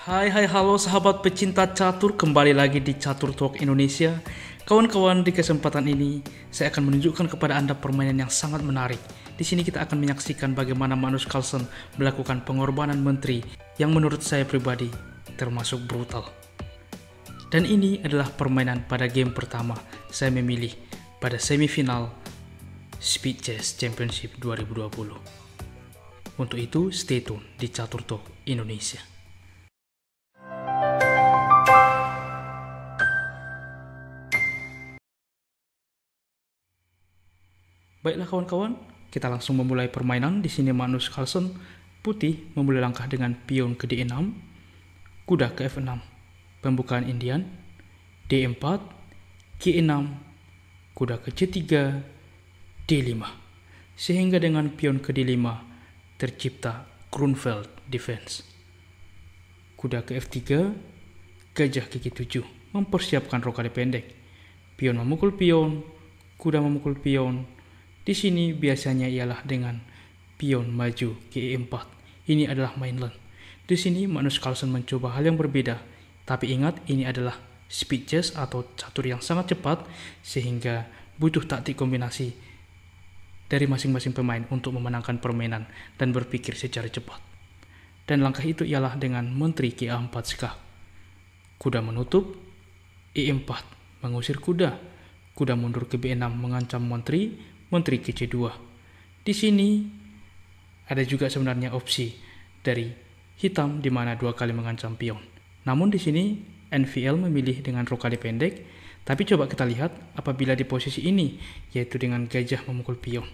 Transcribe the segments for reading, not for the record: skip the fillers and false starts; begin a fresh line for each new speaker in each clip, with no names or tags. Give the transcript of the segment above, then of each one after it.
Halo sahabat pecinta catur, kembali lagi di Catur Talk Indonesia. Kawan-kawan, di kesempatan ini saya akan menunjukkan kepada Anda permainan yang sangat menarik. Di sini kita akan menyaksikan bagaimana Magnus Carlsen melakukan pengorbanan menteri yang menurut saya pribadi termasuk brutal. Dan ini adalah permainan pada game pertama saya memilih pada semifinal Speed Chess Championship 2020. Untuk itu, stay tune di Catur Talk Indonesia. Baiklah kawan-kawan, kita langsung memulai permainan. Di sini Magnus Carlsen putih memulai langkah dengan pion ke D6, kuda ke F6, pembukaan Indian, D4, G6, kuda ke C3, D5. Sehingga dengan pion ke D5 tercipta Grunfeld defense. Kuda ke F3, gajah ke G7, mempersiapkan rokade pendek. Pion memukul pion, kuda memukul pion. Di sini biasanya ialah dengan pion maju ke E4. Ini adalah mainland. Di sini Magnus Carlsen mencoba hal yang berbeda. Tapi ingat, ini adalah speed chess atau catur yang sangat cepat, sehingga butuh taktik kombinasi dari masing-masing pemain untuk memenangkan permainan dan berpikir secara cepat. Dan langkah itu ialah dengan menteri ke A4 skak. Kuda menutup, E4 mengusir kuda. Kuda mundur ke B6 mengancam menteri ke C2. Di sini ada juga sebenarnya opsi dari hitam di mana dua kali mengancam pion. Namun di sini NVL memilih dengan rokade pendek, tapi coba kita lihat apabila di posisi ini, yaitu dengan gajah memukul pion.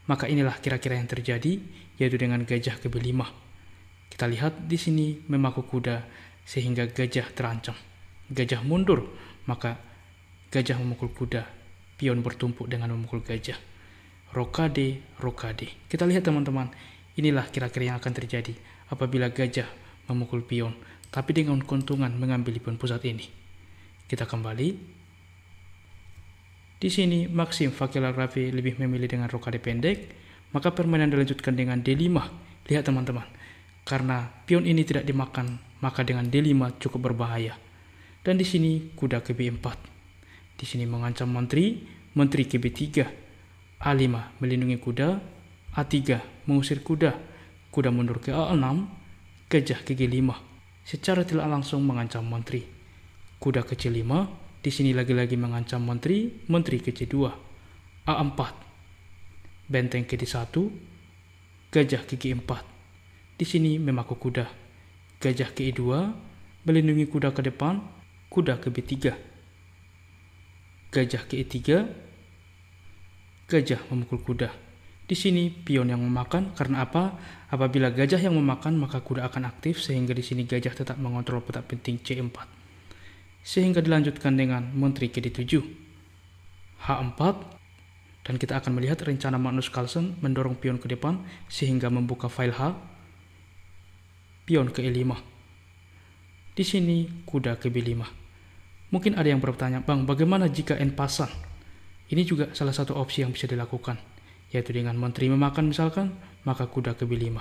Maka inilah kira-kira yang terjadi, yaitu dengan gajah ke B5. Kita lihat di sini memaku kuda sehingga gajah terancam. Gajah mundur, maka gajah memukul kuda. Pion bertumpuk dengan memukul gajah. Rokade. Kita lihat teman-teman, inilah kira-kira yang akan terjadi apabila gajah memukul pion, tapi dengan keuntungan mengambil pion pusat ini. Kita kembali. Di sini Maxim Vakilaravi lebih memilih dengan rokade pendek, maka permainan dilanjutkan dengan D5. Lihat teman-teman, karena pion ini tidak dimakan, maka dengan D5 cukup berbahaya. Dan di sini kuda ke B4. Di sini mengancam menteri ke B3. A5 melindungi kuda, A3 mengusir kuda, kuda mundur ke A6, gajah ke G5. Secara tidak langsung mengancam menteri. Kuda ke C5, di sini lagi-lagi mengancam menteri ke C2. A4, benteng ke D1, gajah ke G4. Di sini memaku kuda. Gajah ke E2, melindungi kuda ke depan, kuda ke B3. Gajah ke E3, gajah memukul kuda. Di sini pion yang memakan, karena apa? Apabila gajah yang memakan, maka kuda akan aktif, sehingga di sini gajah tetap mengontrol petak penting C4. Sehingga dilanjutkan dengan menteri ke D7. H4, dan kita akan melihat rencana Magnus Carlsen mendorong pion ke depan sehingga membuka file H. Pion ke E5. Di sini kuda ke B5. Mungkin ada yang bertanya, "Bang, bagaimana jika N pasang?" Ini juga salah satu opsi yang bisa dilakukan, yaitu dengan menteri memakan misalkan, maka kuda ke B5.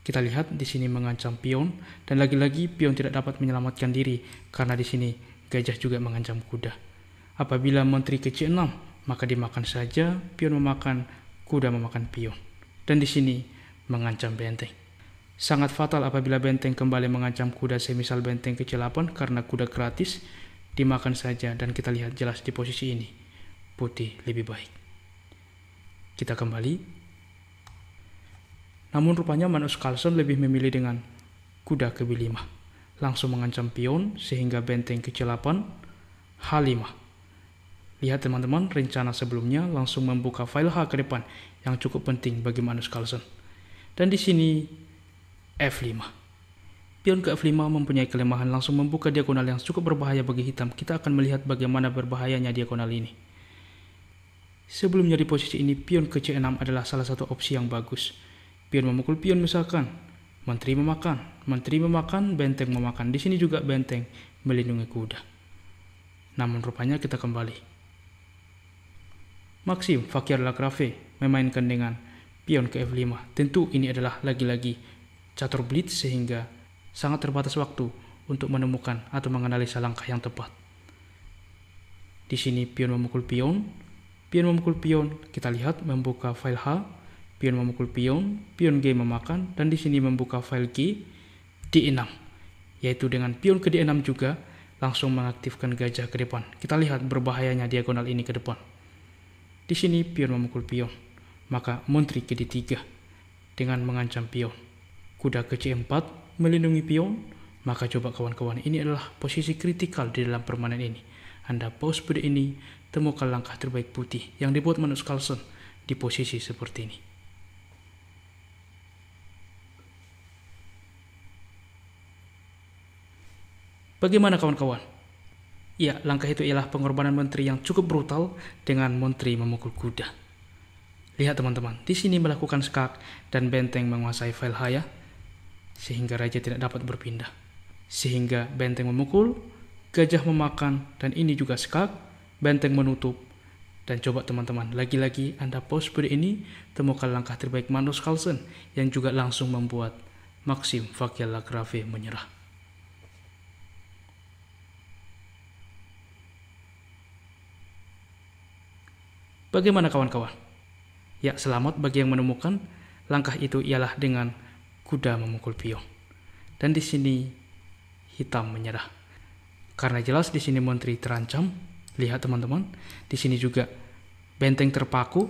Kita lihat di sini mengancam pion, dan lagi-lagi pion tidak dapat menyelamatkan diri, karena di sini gajah juga mengancam kuda. Apabila menteri ke C6, maka dimakan saja, pion memakan, kuda memakan pion. Dan di sini mengancam benteng. Sangat fatal apabila benteng kembali mengancam kuda, semisal benteng ke C8, karena kuda gratis, dimakan saja, dan kita lihat jelas di posisi ini. Putih lebih baik. Kita kembali. Namun rupanya Magnus Carlsen lebih memilih dengan kuda ke B5. Langsung mengancam pion sehingga benteng ke C8, H5. Lihat teman-teman, rencana sebelumnya langsung membuka file H ke depan yang cukup penting bagi Magnus Carlsen. Dan di sini F5. Pion ke F5 mempunyai kelemahan, langsung membuka diagonal yang cukup berbahaya bagi hitam. Kita akan melihat bagaimana berbahayanya diagonal ini. Sebelumnya di posisi ini, pion ke C6 adalah salah satu opsi yang bagus. Pion memukul pion misalkan, menteri memakan, benteng memakan. Di sini juga benteng melindungi kuda. Namun rupanya kita kembali. Maxim Vakilaravi memainkan dengan pion ke F5. Tentu ini adalah lagi-lagi catur blitz, sehingga sangat terbatas waktu untuk menemukan atau menganalisa langkah yang tepat. Di sini pion memukul pion, pion memukul pion, kita lihat membuka file H, pion memukul pion, pion G memakan, dan di sini membuka file G, D6. Yaitu dengan pion ke D6 juga langsung mengaktifkan gajah ke depan. Kita lihat berbahayanya diagonal ini ke depan. Di sini pion memukul pion, maka menteri ke D3 dengan mengancam pion. Kuda ke C4 melindungi pion, maka coba kawan-kawan, ini adalah posisi kritikal di dalam permainan ini. Anda pause video ini, temukan langkah terbaik putih yang dibuat Magnus Carlsen di posisi seperti ini. Bagaimana kawan-kawan? Ya, langkah itu ialah pengorbanan menteri yang cukup brutal dengan menteri memukul kuda. Lihat teman-teman, di sini melakukan skak dan benteng menguasai file H ya, sehingga raja tidak dapat berpindah. Sehingga benteng memukul, gajah memakan, dan ini juga skak, benteng menutup. Dan coba teman-teman, lagi-lagi Anda pause video ini, temukan langkah terbaik Magnus Carlsen yang juga langsung membuat Maxime Vachier-Lagrave menyerah. Bagaimana kawan-kawan? Ya, selamat bagi yang menemukan. Langkah itu ialah dengan kuda memukul pion. Dan di sini hitam menyerah. Karena jelas di sini menteri terancam. Lihat teman-teman, di sini juga benteng terpaku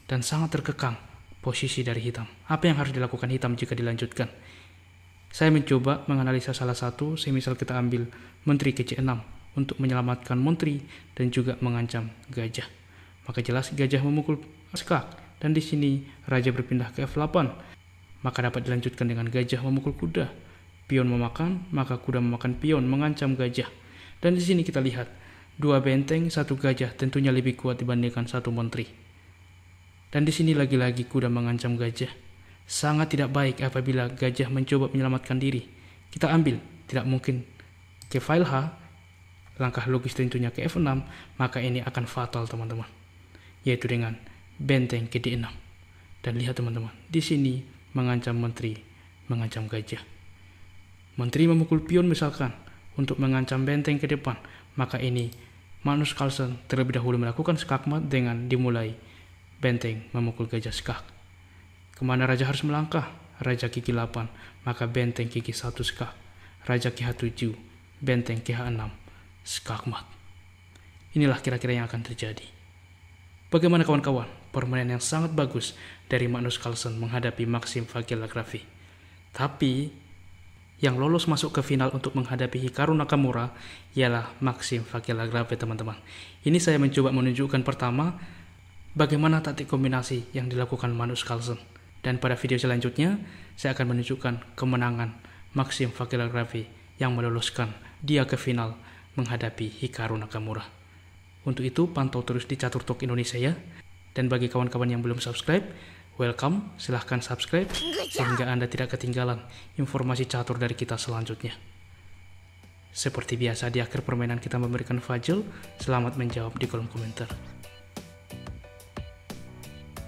dan sangat terkekang posisi dari hitam. Apa yang harus dilakukan hitam jika dilanjutkan? Saya mencoba menganalisa salah satu, semisal kita ambil menteri ke C6 untuk menyelamatkan menteri dan juga mengancam gajah. Maka jelas gajah memukul skak dan di sini raja berpindah ke F8. Maka dapat dilanjutkan dengan gajah memukul kuda. Pion memakan, maka kuda memakan pion mengancam gajah. Dan di sini kita lihat dua benteng, satu gajah tentunya lebih kuat dibandingkan satu menteri. Dan di sini lagi-lagi kuda mengancam gajah. Sangat tidak baik apabila gajah mencoba menyelamatkan diri. Kita ambil, tidak mungkin ke file H, langkah logis tentunya ke F6, maka ini akan fatal teman-teman. Yaitu dengan benteng ke D6. Dan lihat teman-teman, di sini mengancam menteri, mengancam gajah. Menteri memukul pion misalkan untuk mengancam benteng ke depan, maka ini Magnus Carlsen terlebih dahulu melakukan skakmat dengan dimulai benteng memukul gajah skak. Kemana raja harus melangkah? Raja gigi 8, maka benteng gigi 1 skak. Raja KH7, benteng KH6, skakmat. Inilah kira-kira yang akan terjadi. Bagaimana kawan-kawan? Permainan yang sangat bagus dari Magnus Carlsen menghadapi Maxime Vachier-Lagrave. Tapi yang lolos masuk ke final untuk menghadapi Hikaru Nakamura ialah Maxime Vachier-Lagrave teman-teman. Ini saya mencoba menunjukkan pertama bagaimana taktik kombinasi yang dilakukan Magnus Carlsen. Dan pada video selanjutnya saya akan menunjukkan kemenangan Maxime Vachier-Lagrave yang meloloskan dia ke final menghadapi Hikaru Nakamura. Untuk itu, pantau terus di Catur Talk Indonesia ya. Dan bagi kawan-kawan yang belum subscribe, welcome, silahkan subscribe sehingga Anda tidak ketinggalan informasi catur dari kita selanjutnya. Seperti biasa di akhir permainan kita memberikan fajl, selamat menjawab di kolom komentar.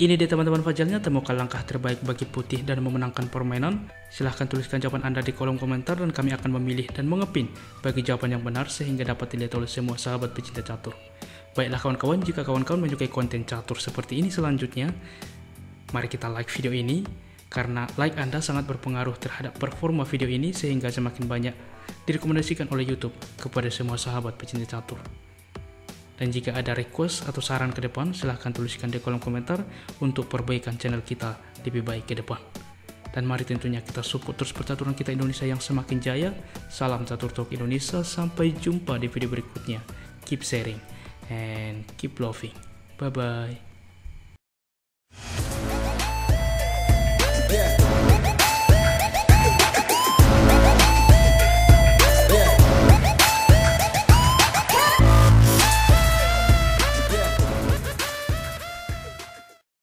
Ini dia teman-teman fajlnya, temukan langkah terbaik bagi putih dan memenangkan permainan. Silahkan tuliskan jawaban Anda di kolom komentar dan kami akan memilih dan mengepin bagi jawaban yang benar sehingga dapat dilihat oleh semua sahabat pecinta catur. Baiklah kawan-kawan, jika kawan-kawan menyukai konten catur seperti ini selanjutnya, mari kita like video ini, karena like Anda sangat berpengaruh terhadap performa video ini sehingga semakin banyak direkomendasikan oleh YouTube kepada semua sahabat pecinta catur. Dan jika ada request atau saran ke depan, silahkan tuliskan di kolom komentar untuk perbaikan channel kita lebih baik ke depan. Dan mari tentunya kita support terus percaturan kita Indonesia yang semakin jaya. Salam Catur Talk Indonesia, sampai jumpa di video berikutnya. Keep sharing and keep loving. Bye-bye.